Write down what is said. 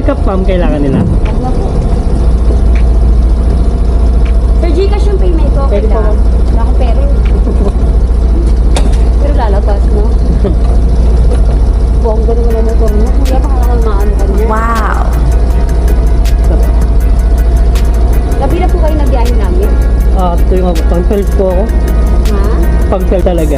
may kapam kailangan nila. Wag na po. Sir, Gcash yung payment ko. Okay Pwede po, lang. ma'am. Wala akong pera. Pero lalatas, no? Bongga naman ang motor mo. Kuya, baka naman maano ka niya. Wow! Gabi na po kayo na biyahe namin. Ito yung pang-12 po ako. Ha? Pang-12 talaga.